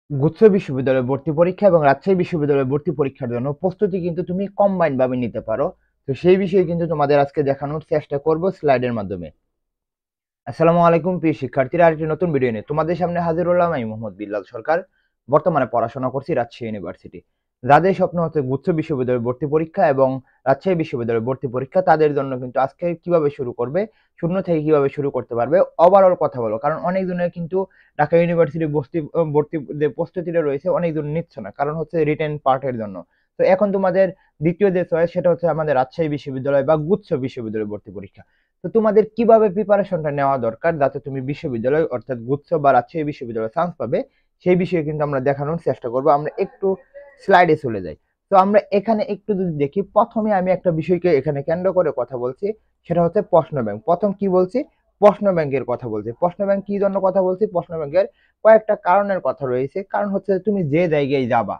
গুচ্ছ বিশ্ববিদ্যালয়ে ভর্তি পরীক্ষা এবং রাজশাহী বিশ্ববিদ্যালয়ে ভর্তি পরীক্ষার জন্য প্রস্তুতি কিন্তু তুমি কম্বাইন্ড ভাবে নিতে পারো। তো সেই বিষয়ে কিন্তু তোমাদের আজকে দেখানোর চেষ্টা করব স্লাইডের মাধ্যমে। আসসালামু আলাইকুম প্রিয় শিক্ষার্থীরা, আরেকটি নতুন ভিডিও নিয়ে তোমাদের সামনে হাজির হলাম। আমি মোহাম্মদ বিল্লাল সরকার। বর্তমানে পড়াশোনা করছি রাজশাহী ইউনিভার্সিটি। যাদের স্বপ্ন হচ্ছে গুচ্ছ বিশ্ববিদ্যালয়ে ভর্তি পরীক্ষা এবং রাজশাহী বিশ্ববিদ্যালয়ে ভর্তি পরীক্ষা, তাদের জন্য কিন্তু আজকে কিভাবে শুরু করবে, শূন্য থেকে কিভাবে শুরু করতে পারবে, ওভারঅল কথা বলো। কারণ অনেক জনের কিন্তু ঢাকা ইউনিভার্সিটি ভর্তি যে প্রস্তুতিটা রয়েছে অনেক জন নিচ্ছে না, কারণ হচ্ছে রিটেন পার্টের জন্য। তো এখন তোমাদের দ্বিতীয় যে চয়েস সেটা হচ্ছে আমাদের রাজশাহী বিশ্ববিদ্যালয় বা গুচ্ছ বিশ্ববিদ্যালয় ভর্তি পরীক্ষা। তো তোমাদের কিভাবে প্রিপারেশনটা নেওয়া দরকার যাতে তুমি বিশ্ববিদ্যালয় অর্থাৎ গুচ্ছ বা রাজশাহী বিশ্ববিদ্যালয়ে চান্স পাবে, সেই বিষয়ে কিন্তু আমরা দেখানোর চেষ্টা করব। আমরা একটু স্লাইডে চলে যাই। তো আমরা এখানে একটু যদি দেখি, প্রথমে আমি একটা বিষয়কে এখানে কেন্দ্র করে কথা বলছি, সেটা হচ্ছে প্রশ্ন ব্যাংক। প্রথম কি বলছি? প্রশ্ন ব্যাংকের কথা বলছি। প্রশ্ন ব্যাংক কি জন্য কথা বলছি? প্রশ্ন ব্যাংকের কয়েকটা কারণের কথা রয়েছে। কারণ হচ্ছে তুমি যে জায়গায় যাবা,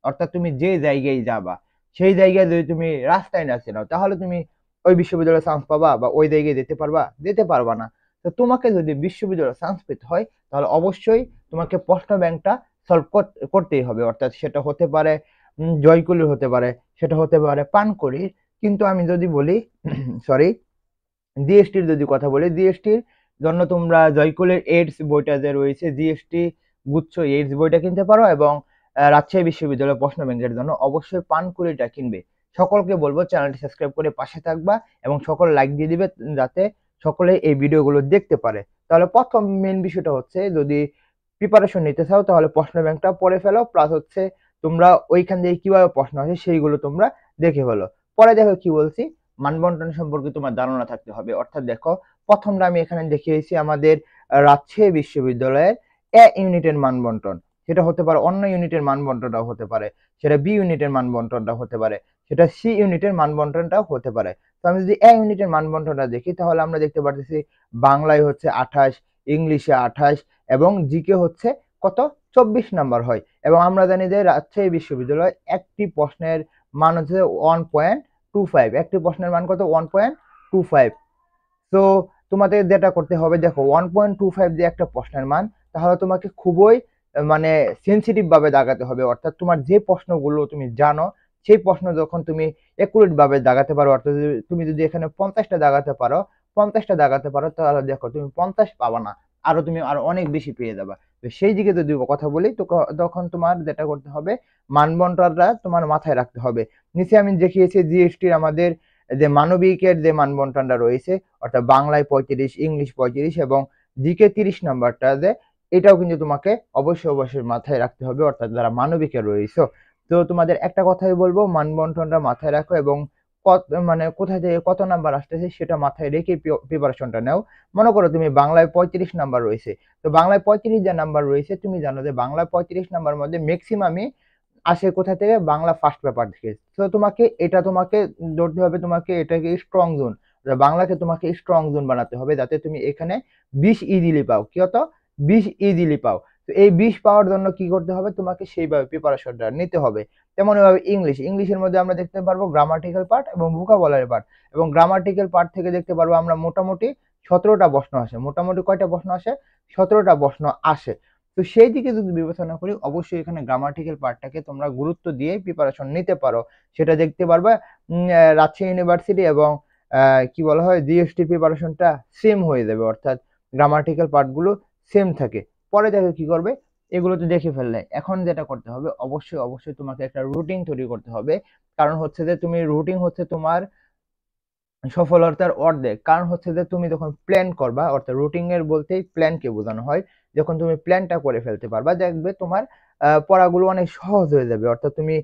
অর্থাৎ তুমি যে জায়গায় যাবা সেই জায়গায় যদি তুমি রাস্তায় না চেনো, তাহলে তুমি ওই বিশ্ববিদ্যালয়ে চান্স পাবা বা ওই জায়গায় যেতে পারবা না। তো তোমাকে যদি বিশ্ববিদ্যালয়ে চান্স পেতে হয়, তাহলে অবশ্যই তোমাকে প্রশ্ন ব্যাংকটা সলভ করতেই হবে। অর্থাৎ সেটা হতে পারে জয়কুলির, হতে পারে সেটা হতে পারে পানকড়ির। কিন্তু আমি যদি বলি সরি, জিএসটির যদি কথা বলি, জিএসটির জন্য তোমরা জয়কুলের এইডস বইটা যে রয়েছে, জিএসটি গুচ্ছ এইডস বইটা কিনতে পারো, এবং রাজশাহী বিশ্ববিদ্যালয় প্রশ্ন ব্যাংকের জন্য অবশ্যই পানকুড়িটা কিনবে। সকলকে বলবো চ্যানেলটি সাবস্ক্রাইব করে পাশে থাকবা এবং সকল লাইক দিয়ে দিবে, যাতে সকলে এই ভিডিওগুলো দেখতে পারে। তাহলে প্রথম মেন বিষয়টা হচ্ছে, যদি প্রিপারেশন নিতে চাও তাহলে প্রশ্ন ব্যাংকটা পড়ে ফেলো, প্লাস হচ্ছে তোমরা ওইখান থেকে কিভাবে প্রশ্ন আসে সেইগুলো তোমরা দেখে ফেলো। পরে দেখো কি বলছি, মানবন্টন সম্পর্কে তোমার ধারণা থাকতে হবে। অর্থাৎ দেখো, প্রথমটা আমি এখানে দেখিয়েছি আমাদের রাজশাহী বিশ্ববিদ্যালয়ের এ ইউনিটের মানবন্টন। সেটা হতে পারে অন্য ইউনিটের মানবন্টনটাও হতে পারে, সেটা বি ইউনিটের মানবন্টনটা হতে পারে, সেটা সি ইউনিটের মানবন্টনটাও হতে পারে। তো আমি যদি এ ইউনিটের মানবন্টনটা দেখি, তাহলে আমরা দেখতে পাচ্ছি বাংলায় হচ্ছে 28, ইংলিশে 28 এবং জিকে হচ্ছে কত, 24 নাম্বার হয়। এবং আমরা জানি যে রাজশাহী বিশ্ববিদ্যালয় একটি প্রশ্নের মান হচ্ছে 1.25, একটি প্রশ্নের মান কত, 1.25। তো তোমাদের যেটা করতে হবে, দেখো 1.25 যে একটা প্রশ্নের মান, তাহলে তোমাকে খুবই মানে সেন্সিটিভ ভাবে দাগাতে হবে। অর্থাৎ তোমার যে প্রশ্নগুলো তুমি জানো সেই প্রশ্ন যখন তুমি একুরেট ভাবে দাগাতে পারো, অর্থাৎ তুমি যদি এখানে 50টা দাগাতে পারো, 50টা দাগাতে পারো, তাহলে দেখো তুমি 50 পাবা না, তুমি আরো অনেক বেশি পেয়ে যাবা। তো সেই দিকে যদি কথা বলি, তো তখন তোমার যেটা করতে হবে, মানবন্টনটা তোমার মাথায় রাখতে হবে। নিচে আমি দেখিয়েছি জিএসটির আমাদের যে মানবিকের যে মানবন্টনটা রয়েছে, অর্থাৎ বাংলায় 35, ইংলিশ 35 এবং জিকে 30 নাম্বারটা যে, এটাও কিন্তু তোমাকে অবশ্যই মাথায় রাখতে হবে, অর্থাৎ যারা মানবিকে রয়েছে। তো তোমাদের একটা কথাই বলবো, মানবন্টনটা মাথায় রাখো এবং কোথায় থেকে কত নাম্বার আসতেছে সেটা মাথায় রেখে প্রিপারেশনটা নাও। মনে করো তুমি বাংলায় 35 নাম্বার রয়েছে, তো বাংলায় 35 যে নাম্বার রয়েছে, তুমি জানো যে বাংলায় 35 নাম্বার মধ্যে ম্যাক্সিমামই আসে কোথা থেকে, বাংলা ফার্স্ট পেপার থেকে। তো তোমাকে ধরতে হবে, তোমাকে এটাকে স্ট্রং জোন, বাংলাকে তোমাকে স্ট্রং জোন বানাতে হবে, যাতে তুমি এখানে 20 ইজিলি পাও। কি হতো, 20 ইজিলি পাও। তো এই 20 পাওয়ার জন্য কি করতে হবে, তোমাকে সেইভাবে প্রিপারেশনটা নিতে হবে। তেমন ভাবে ইংলিশের মধ্যে আমরা দেখতে পারবো গ্রামাটিক্যাল পার্ট এবং ভোকাবুলারি পার্ট। এবং গ্রামাটিক্যাল পার্ট থেকে দেখতে পারবো আমরা মোটামুটি 17টা প্রশ্ন আসে। মোটামুটি কয়টা প্রশ্ন আসে, 17টা প্রশ্ন আসে। তো সেই দিকে যদি বিবেচনা করি, অবশ্যই এখানে গ্রামাটিক্যাল পার্টটাকে তোমরা গুরুত্ব দিয়ে প্রিপারেশন নিতে পারো। সেটা দেখতে পারবা রাজশাহী ইউনিভার্সিটি এবং কি বলা হয়, জিএসটি প্রিপারেশনটা সেম হয়ে যাবে, অর্থাৎ গ্রামাটিক্যাল পার্টগুলো সেম থাকে। পরে দেখো কি করবে, এগুলো তো দেখে ফেললে, এখন যেটা করতে হবে, অবশ্যই তোমাকে একটা রুটিন তৈরি করতে হবে। কারণ হচ্ছে যে তুমি রুটিন হচ্ছে তোমার সফলতার অর্ধেক। কারণ হচ্ছে যে তুমি যখন প্ল্যান করবা, অর্থাৎ রুটিন এর বলতেই প্ল্যানকে বোঝানো হয়, যখন তুমি প্ল্যানটা করে ফেলতে পারবা, দেখবে তোমার পড়াগুলো অনেক সহজ হয়ে যাবে। অর্থাৎ তুমি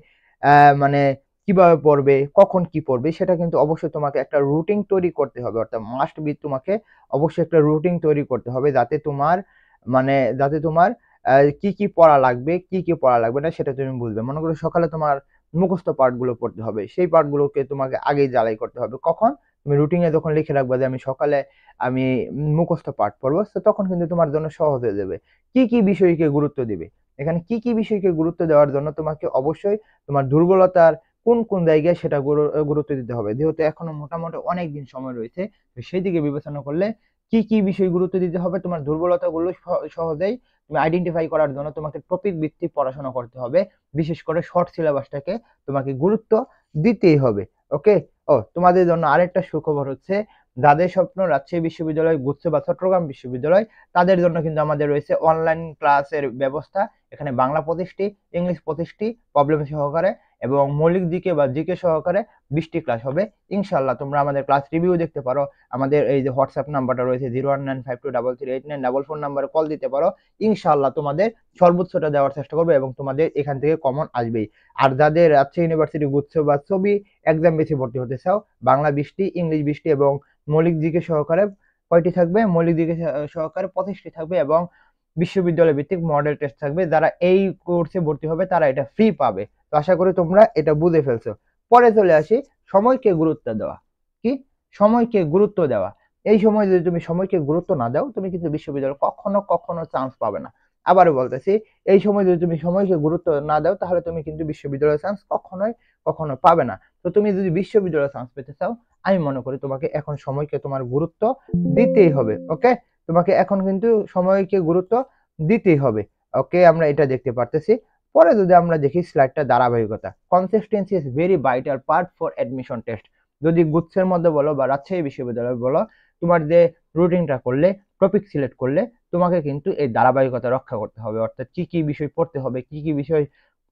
মানে কিভাবে পড়বে, কখন কি পড়বে, সেটা কিন্তু অবশ্যই তোমাকে একটা রুটিন তৈরি করতে হবে। অর্থাৎ মাস্ট বি তোমাকে অবশ্যই একটা রুটিন তৈরি করতে হবে, যাতে তোমার কি কি পড়া লাগবে, কি কি পড়া লাগবে না, সেটা তুমি বুঝবে। মনে করো সকালে তোমার মুখস্থ পাঠগুলো পড়তে হবে, সেই পাঠগুলোকে তোমাকে আগেই জ্বালাই করতে হবে। কখন, তুমি রুটিনে যখন লিখে রাখবা যে আমি সকালে আমি মুখস্থ পাঠ পড়বো, তো তখন কিন্তু তোমার জন্য সহজ হয়ে যাবে। কি কি বিষয়কে গুরুত্ব দিবে, এখানে কি কি বিষয়কে গুরুত্ব দেওয়ার জন্য তোমাকে অবশ্যই তোমার দুর্বলতার কোন কোন জায়গায় সেটা গুরুত্ব দিতে হবে। যেহেতু এখনো মোটামুটি অনেক দিন সময় রয়েছে, তো সেই দিকে বিবেচনা করলে কি কি বিষয় গুরুত্ব দিতে হবে, তোমার দুর্বলতাগুলো সহজেই তুমি আইডেন্টিফাই করার জন্য তোমাকে টপিক ভিত্তিক পড়াশোনা করতে হবে, বিশেষ করে শর্ট সিলেবাসটাকে তোমাকে গুরুত্ব দিতেই হবে। ওকে। তোমাদের জন্য আরেকটা সুখবর হচ্ছে, যাদের স্বপ্ন রাজশাহী বিশ্ববিদ্যালয় গুচ্ছ বা চট্টগ্রাম বিশ্ববিদ্যালয়, তাদের জন্য কিন্তু আমাদের রয়েছে অনলাইন ক্লাসের ব্যবস্থা। এখানে বাংলা 25টি, ইংলিশ 25টি প্রবলেম সহকারে এবং মৌলিক জিকে বা জিকে সহকারে 20টি ক্লাস হবে ইনশাল্লাহ। তোমরা আমাদের ক্লাস রিভিউ দেখতে পারো, আমাদের এই যে হোয়াটসঅ্যাপ নাম্বারটা রয়েছে 01952338944 নাম্বারে কল দিতে পারো। ইনশাল্লাহ তোমাদের সর্বোচ্চটা দেওয়ার চেষ্টা করবো এবং তোমাদের এখান থেকে কমন আসবেই। আর যাদের রাজশাহী ইউনিভার্সিটি গুচ্ছ বা ছবি এক্সাম বেশি ভর্তি হতে চাও, বাংলা 20টি, ইংলিশ 20টি এবং মৌলিক জিকে সহকারে কয়টি থাকবে? মৌলিক জিকে সহকারে 25টি থাকবে এবং বিশ্ববিদ্যালয় ভিত্তিক মডেল টেস্ট থাকবে। যারা এই কোর্সে ভর্তি হবে তারা এটা ফ্রি পাবে। তো আশা করি তোমরা এটা বুঝে ফেলছো। পরে চলে আসি সময়কে গুরুত্ব দেওয়া। কি? সময়কে গুরুত্ব দেওয়া। এই সময় যদি তুমি সময়কে গুরুত্ব না দাও, তুমি কিন্তু বিশ্ববিদ্যালয়ে কখনো চান্স পাবে না। আবারও বলতেছি, এই সময় যদি তুমি সময়কে গুরুত্ব না দাও, তাহলে তুমি কিন্তু বিশ্ববিদ্যালয়ের চান্স কখনো পাবে না। তো তুমি যদি বিশ্ববিদ্যালয়ের চান্স পেতে চাও, আমি মনে করি তোমাকে এখন সময়কে তোমার গুরুত্ব দিতেই হবে। ওকে, তোমাকে এখন কিন্তু সময়কে গুরুত্ব দিতেই হবে। ওকে, আমরা এটা দেখতে পারতেছি। পরে যদি আমরা দেখি স্লাইডটা, ধারাবাহিকতা। Consistency is very vital part for admission test. যদি গুচ্ছের মধ্যে বলো বা রাজশাহী বিশ্ববিদ্যালয় বলো, তোমার যে রুটিনটা করলে, টপিক সিলেক্ট করলে, তোমাকে কিন্তু এই ধারাবাহিকতা রক্ষা করতে হবে। অর্থাৎ কি কি বিষয় পড়তে হবে, কি কি বিষয়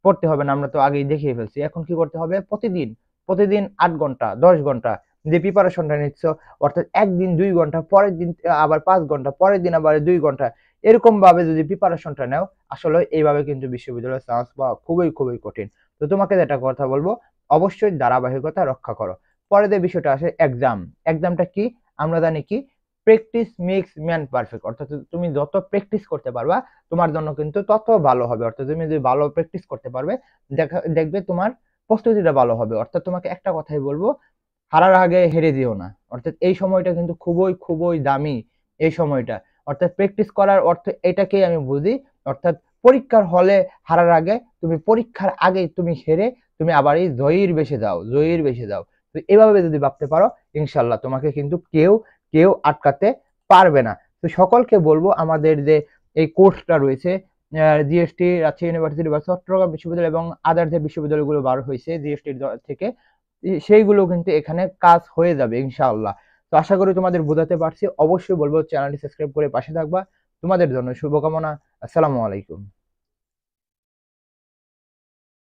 পড়তে হবে না, আমরা তো আগেই দেখিয়ে ফেলছি। এখন কি করতে হবে? প্রতিদিন 8 ঘন্টা 10 ঘন্টা যে প্রিপারেশনটা নিচ্ছ, অর্থাৎ একদিন 2 ঘন্টা, পরের দিন আবার 5 ঘন্টা, পরের দিন আবার 2 ঘন্টা, এরকম ভাবে যদি প্রিপারেশনটা নাও, আসলে এইভাবে কিন্তু বিশ্ববিদ্যালয়ের চান্স পাওয়া খুবই কঠিন। তো তোমাকে যেটা কথা বলবো, অবশ্যই ধারাবাহিকতা রক্ষা করো। পরে যে বিষয়টা আসে এক্সাম। এক্সামটা কি? আমরা জানি কি, প্র্যাকটিস মেক্স ম্যান পারফেক্ট। অর্থাৎ তুমি যত প্র্যাকটিস করতে পারবা, তোমার জন্য কিন্তু তত ভালো হবে। অর্থাৎ তুমি যদি ভালো প্র্যাকটিস করতে পারবে, দেখবে তোমার প্রস্তুতিটা ভালো হবে। অর্থাৎ তোমাকে একটা কথাই বলবো, হারার আগে হেরে যেও না। অর্থাৎ এই সময়টা কিন্তু খুবই দামি এই সময়টা। অর্থাৎ প্র্যাকটিস করার অর্থ এটাকেই আমি বুঝি। অর্থাৎ পরীক্ষার হলে হারার আগে, তুমি পরীক্ষার আগে তুমি হেরে তুমি আবার এই জয়ীর বেশে যাও। তো এভাবে যদি ভাবতে পারো, ইনশাল্লাহ তোমাকে কিন্তু কেউ আটকাতে পারবে না। তো সকলকে বলবো, আমাদের যে এই কোর্সটা রয়েছে, জিএসটি, রাজশাহী ইউনিভার্সিটি বা চট্টগ্রাম বিশ্ববিদ্যালয় এবং আদার যে বিশ্ববিদ্যালয়গুলো বার হয়েছে জিএসটির থেকে, সেইগুলো কিন্তু এখানে কাজ হয়ে যাবে ইনশাআল্লাহ। তো আশা করি তোমাদের বোঝাতে পারছি। অবশ্যই বলবো চ্যানেলটি সাবস্ক্রাইব করে পাশে থাকবা। তোমাদের জন্য শুভকামনা। আসসালামু আলাইকুম।